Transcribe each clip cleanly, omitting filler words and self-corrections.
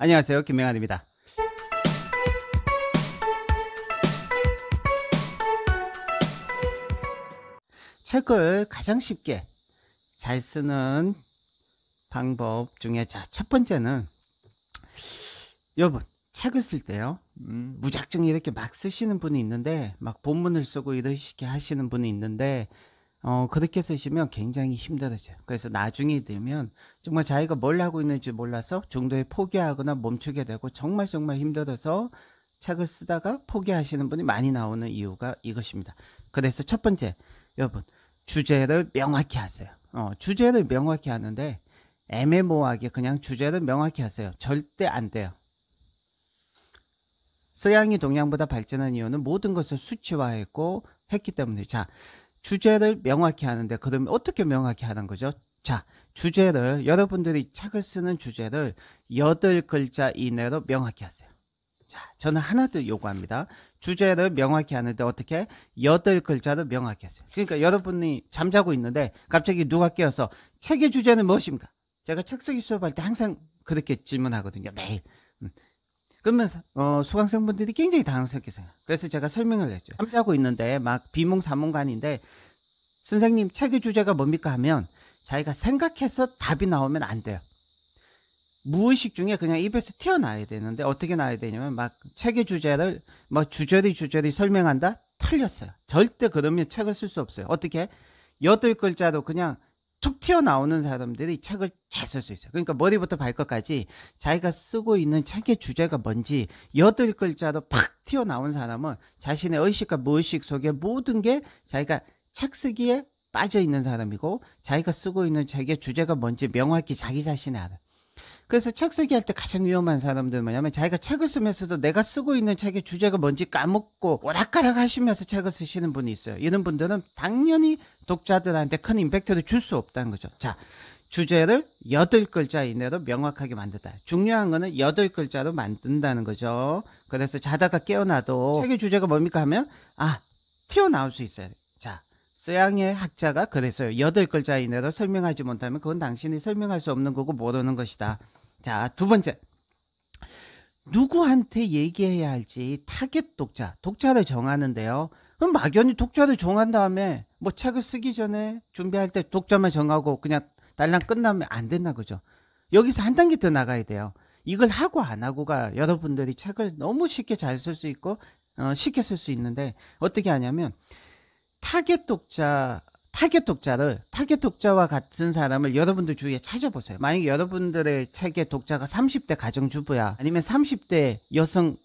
안녕하세요, 김명환입니다. 책을 가장 쉽게 잘 쓰는 방법 중에 첫 번째는, 여러분 책을 쓸 때요, 무작정 이렇게 막 쓰시는 분이 있는데, 막 본문을 쓰고 이렇게 하시는 분이 있는데, 그렇게 쓰시면 굉장히 힘들어져요. 그래서 나중에 되면 정말 자기가 뭘 하고 있는지 몰라서 중도에 포기하거나 멈추게 되고, 정말 힘들어서 책을 쓰다가 포기하시는 분이 많이 나오는 이유가 이것입니다. 그래서 첫 번째, 여러분 주제를 명확히 하세요. 주제를 명확히 하는데, 애매모호하게 그냥 주제를 명확히 하세요. 절대 안 돼요. 서양이 동양보다 발전한 이유는 모든 것을 수치화했고 했기 때문에, 주제를 명확히 하는데, 그러면 어떻게 명확히 하는 거죠? 주제를, 여러분들이 책을 쓰는 주제를 8글자 이내로 명확히 하세요. 저는 하나 더 요구합니다. 주제를 명확히 하는데 어떻게? 8글자를 명확히 하세요. 그러니까 여러분이 잠자고 있는데 갑자기 누가 깨어서 책의 주제는 무엇입니까? 제가 책 쓰기 수업할 때 항상 그렇게 질문하거든요, 매일. 그러면 수강생분들이 굉장히 당황스럽게 생각해요. 그래서 제가 설명을 했죠. 잠자고 있는데 막 비몽사몽간인데, 선생님 책의 주제가 뭡니까 하면 자기가 생각해서 답이 나오면 안 돼요. 무의식 중에 그냥 입에서 튀어나와야 되는데, 어떻게 나와야 되냐면 막 책의 주제를 뭐 주저리 설명한다? 틀렸어요. 절대 그러면 책을 쓸 수 없어요. 어떻게? 8글자로 그냥 툭 튀어나오는 사람들이 책을 잘 쓸 수 있어요. 그러니까 머리부터 발끝까지 자기가 쓰고 있는 책의 주제가 뭔지 8글자로 팍 튀어나온 사람은 자신의 의식과 무의식 속에 모든 게 자기가 책 쓰기에 빠져 있는 사람이고, 자기가 쓰고 있는 책의 주제가 뭔지 명확히 자기 자신이 알아요. 그래서 책 쓰기 할 때 가장 위험한 사람들은 뭐냐면, 자기가 책을 쓰면서도 내가 쓰고 있는 책의 주제가 뭔지 까먹고 오락가락 하시면서 책을 쓰시는 분이 있어요. 이런 분들은 당연히 독자들한테 큰 임팩트를 줄 수 없다는 거죠. 주제를 8글자 이내로 명확하게 만든다. 중요한 거는 8글자로 만든다는 거죠. 그래서 자다가 깨어나도 책의 주제가 뭡니까 하면 튀어나올 수 있어요. 서양의 학자가 그랬어요. 8글자 이내로 설명하지 못하면 그건 당신이 설명할 수 없는 거고 모르는 것이다. 두 번째, 누구한테 얘기해야 할지 타겟 독자를 정하는데요. 그럼 막연히 독자를 정한 다음에 뭐 책을 쓰기 전에 준비할 때 독자만 정하고 그냥 달랑 끝나면 안 된다, 그죠? 여기서 한 단계 더 나가야 돼요. 이걸 하고 안 하고가 여러분들이 책을 너무 쉽게 잘 쓸 수 있고 쉽게 쓸 수 있는데, 어떻게 하냐면 타겟 독자와 같은 사람을 여러분들 주위에 찾아보세요. 만약에 여러분들의 책의 독자가 30대 가정주부야, 아니면 30대 여성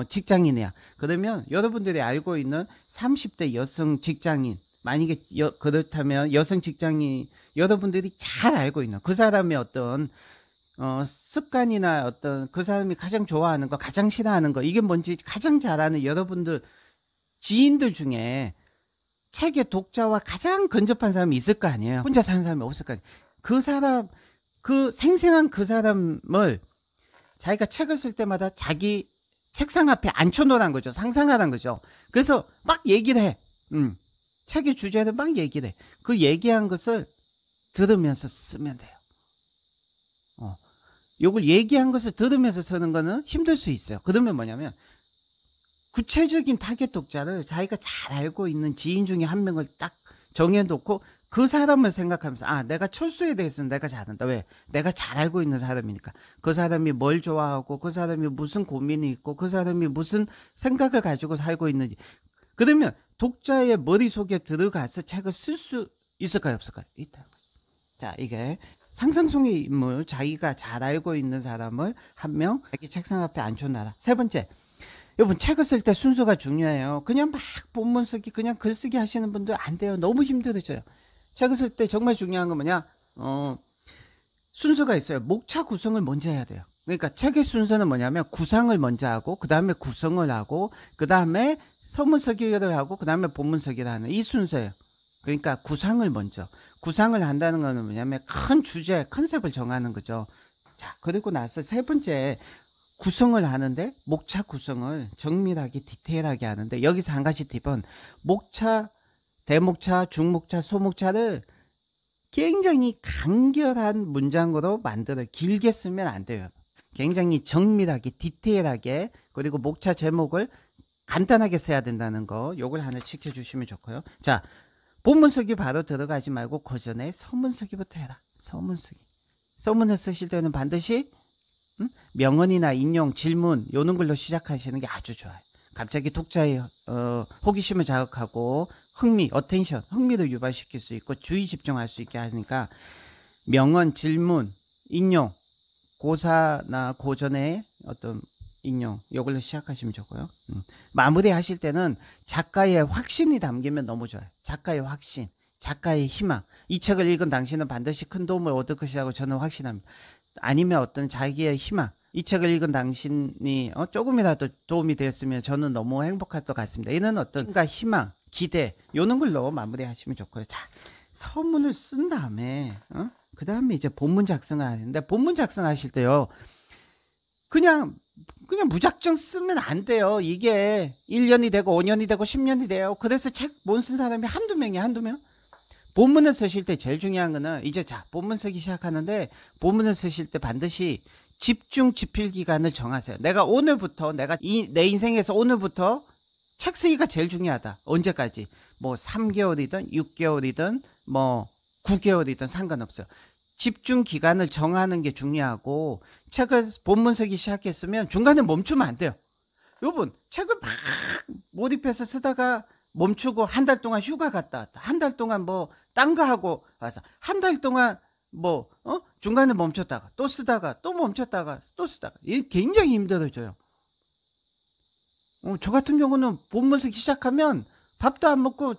직장인이야, 그러면 여러분들이 알고 있는 30대 여성 직장인, 만약에 그렇다면 여성 직장인, 여러분들이 잘 알고 있는 그 사람의 어떤 습관이나 어떤 그 사람이 가장 좋아하는 거, 가장 싫어하는 거, 이게 뭔지 가장 잘 아는 여러분들 지인들 중에 책의 독자와 가장 근접한 사람이 있을 거 아니에요. 혼자 사는 사람이 없을 거 아니에요. 그 사람, 그 생생한 그 사람을 자기가 책을 쓸 때마다 자기 책상 앞에 앉혀놓으란 거죠. 상상하란 거죠. 그래서 막 얘기를 해. 책의 주제를 막 얘기를 해. 그 얘기한 것을 들으면서 쓰면 돼요. 요걸 얘기한 것을 들으면서 쓰는 거는 힘들 수 있어요. 그러면 뭐냐면, 구체적인 타겟 독자를 자기가 잘 알고 있는 지인 중에 한 명을 딱 정해놓고 그 사람을 생각하면서, 내가 철수에 대해서는 내가 잘한다. 왜? 내가 잘 알고 있는 사람이니까. 그 사람이 뭘 좋아하고, 그 사람이 무슨 고민이 있고, 그 사람이 무슨 생각을 가지고 살고 있는지. 그러면 독자의 머릿속에 들어가서 책을 쓸 수 있을까요, 없을까요? 있다. 이게 상상 속의 인물, 자기가 잘 알고 있는 사람을 한 명 자기 책상 앞에 앉혀놔라. 세 번째, 여러분 책을 쓸 때 순서가 중요해요. 그냥 막 본문 쓰기, 그냥 글쓰기 하시는 분들 안 돼요. 너무 힘들어져요. 책을 쓸 때 정말 중요한 건 뭐냐, 순서가 있어요. 목차 구성을 먼저 해야 돼요. 그러니까 책의 순서는 뭐냐면, 구상을 먼저 하고, 그 다음에 구성을 하고, 그 다음에 서문 서기를 하고, 그 다음에 본문 서기를 하는 이 순서예요. 그러니까 구상을 한다는 거는 뭐냐면 큰 주제, 컨셉을 정하는 거죠. 그리고 나서 세 번째, 구성을 하는데, 목차 구성을 정밀하게 디테일하게 하는데, 여기서 한 가지 팁은, 목차, 대목차, 중목차, 소목차를 굉장히 간결한 문장으로 만들어 길게 쓰면 안 돼요. 굉장히 정밀하게 디테일하게 그리고 목차 제목을 간단하게 써야 된다는 거 요걸 하나 지켜주시면 좋고요. 자, 본문 쓰기 바로 들어가지 말고 그 전에 서문 쓰기부터 해라. 서문 쓰기. 서문을 쓰실 때는 반드시 명언이나 인용, 질문 요런 걸로 시작하시는 게 아주 좋아요. 갑자기 독자의 호기심을 자극하고 흥미, 어텐션, 흥미를 유발시킬 수 있고 주의 집중할 수 있게 하니까 명언, 질문, 인용, 고사나 고전의 어떤 인용 요걸로 시작하시면 좋고요. 마무리 하실 때는 작가의 확신이 담기면 너무 좋아요. 작가의 확신, 작가의 희망. 이 책을 읽은 당신은 반드시 큰 도움을 얻을 것이라고 저는 확신합니다. 아니면 어떤 자기의 희망, 이 책을 읽은 당신이 조금이라도 도움이 되었으면 저는 너무 행복할 것 같습니다. 이는 어떤 희망, 기대 요런 걸로 마무리 하시면 좋고요. 자, 서문을 쓴 다음에 그 다음에 이제 본문 작성을 하는데, 본문 작성하실 때요 그냥 무작정 쓰면 안 돼요. 이게 1년이 되고 5년이 되고 10년이 돼요. 그래서 책 못 쓴 사람이 한두 명이야. 한두 명. 본문을 쓰실 때 제일 중요한 거는 이제 자 본문 쓰기 시작하는데, 본문을 쓰실 때 반드시 집중 집필 기간을 정하세요. 내가 오늘부터 내 인생에서 오늘부터 책 쓰기가 제일 중요하다. 언제까지? 뭐 3개월이든 6개월이든 뭐 9개월이든 상관없어요. 집중 기간을 정하는 게 중요하고, 책을 본문 쓰기 시작했으면 중간에 멈추면 안 돼요. 여러분 책을 막 몰입해서 쓰다가 멈추고 한 달 동안 휴가 갔다 왔다. 한 달 동안 뭐 딴 거 하고 와서 한 달 동안 뭐 중간에 멈췄다가 또 쓰다가 또 멈췄다가 또 쓰다가 이게 굉장히 힘들어져요. 저 같은 경우는 본문 쓰기 시작하면 밥도 안 먹고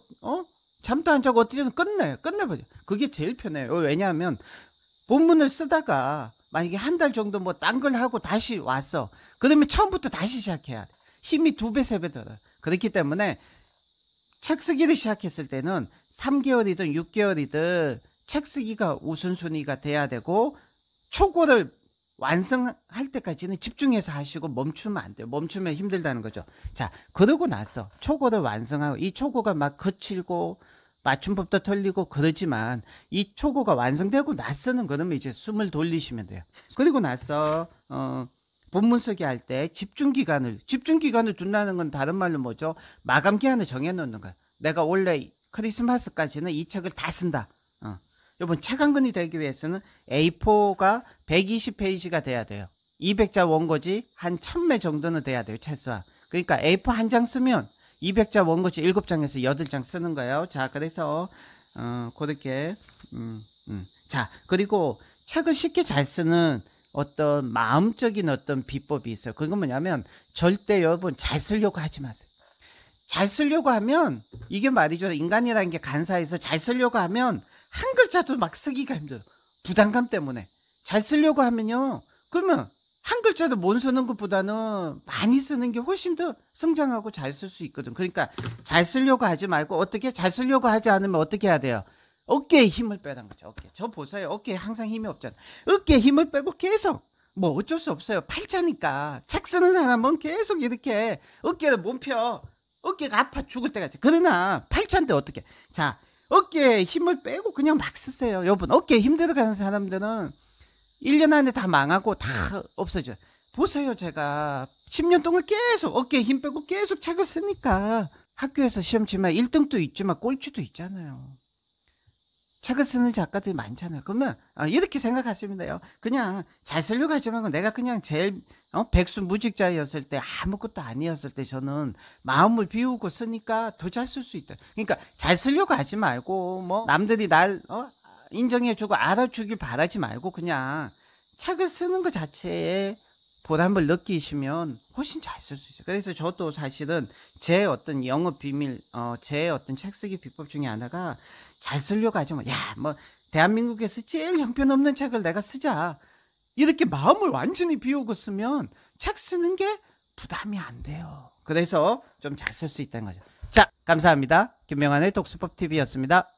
잠도 안 자고 어떻게든 끝내버려. 그게 제일 편해요. 왜냐하면 본문을 쓰다가 만약에 한 달 정도 뭐 딴 걸 하고 다시 왔어. 그러면 처음부터 다시 시작해야 돼. 힘이 2배, 3배 들어요. 그렇기 때문에 책 쓰기를 시작했을 때는 3개월이든 6개월이든 책 쓰기가 우선순위가 돼야 되고, 초고를 완성할 때까지는 집중해서 하시고 멈추면 안 돼요. 멈추면 힘들다는 거죠. 자, 그러고 나서 초고를 완성하고, 이 초고가 막 거칠고 맞춤법도 틀리고 그러지만 이 초고가 완성되고 나서는 그러면 이제 숨을 돌리시면 돼요. 그리고 나서 본문 쓰기 할 때 집중 기간을 둔다는 건 다른 말로 뭐죠? 마감 기한을 정해 놓는 거예요. 내가 원래 크리스마스까지는 이 책을 다 쓴다. 여러분 책 한 권이 되기 위해서는 A4가 120페이지가 돼야 돼요. 200자 원고지 한 1000매 정도는 돼야 돼요. 최소한. 그러니까 A4 한 장 쓰면 200자 원고지 7장에서 8장 쓰는 거예요. 자, 그래서 그렇게 자, 그리고 책을 쉽게 잘 쓰는 어떤 마음적인 어떤 비법이 있어요. 그건 뭐냐면 절대 여러분 잘 쓰려고 하지 마세요. 잘 쓰려고 하면 이게 말이죠. 인간이라는 게 간사해서 잘 쓰려고 하면 한 글자도 막 쓰기가 힘들어요. 부담감 때문에. 잘 쓰려고 하면요. 그러면 한 글자도 못 쓰는 것보다는 많이 쓰는 게 훨씬 더 성장하고 잘 쓸 수 있거든. 그러니까 잘 쓰려고 하지 말고, 어떻게 잘 쓰려고 하지 않으면 어떻게 해야 돼요? 어깨에 힘을 빼라는 거죠. 어깨. 저 보세요. 어깨에 항상 힘이 없잖아. 어깨에 힘을 빼고 계속 뭐 어쩔 수 없어요. 팔자니까. 책 쓰는 사람은 계속 이렇게 어깨를 못 펴. 어깨가 아파 죽을 때까지. 그러나 팔자인데 어떻게? 자, 어깨에 힘을 빼고 그냥 막 쓰세요. 여러분 어깨에 힘 들어가는 사람들은 1년 안에 다 망하고 다 없어져요. 보세요. 제가 10년 동안 계속 어깨에 힘 빼고 계속 책을 쓰니까 학교에서 시험 치면 1등도 있지만 꼴찌도 있잖아요. 책을 쓰는 작가들이 많잖아요. 그러면 이렇게 생각하시면 돼요. 그냥 잘 쓰려고 하지 말고, 내가 그냥 제일 백수무직자였을 때, 아무것도 아니었을 때 저는 마음을 비우고 쓰니까 더 잘 쓸 수 있다. 그러니까 잘 쓰려고 하지 말고 뭐 남들이 날 인정해주고 알아주길 바라지 말고 그냥 책을 쓰는 것 자체에 보람을 느끼시면 훨씬 잘 쓸 수 있어요. 그래서 저도 사실은 제 어떤 영업 비밀, 제 어떤 책 쓰기 비법 중에 하나가, 잘 쓰려고 하지 마. 야, 뭐 대한민국에서 제일 형편없는 책을 내가 쓰자. 이렇게 마음을 완전히 비우고 쓰면 책 쓰는 게 부담이 안 돼요. 그래서 좀 잘 쓸 수 있다는 거죠. 자, 감사합니다. 김명환의 독서법 TV였습니다.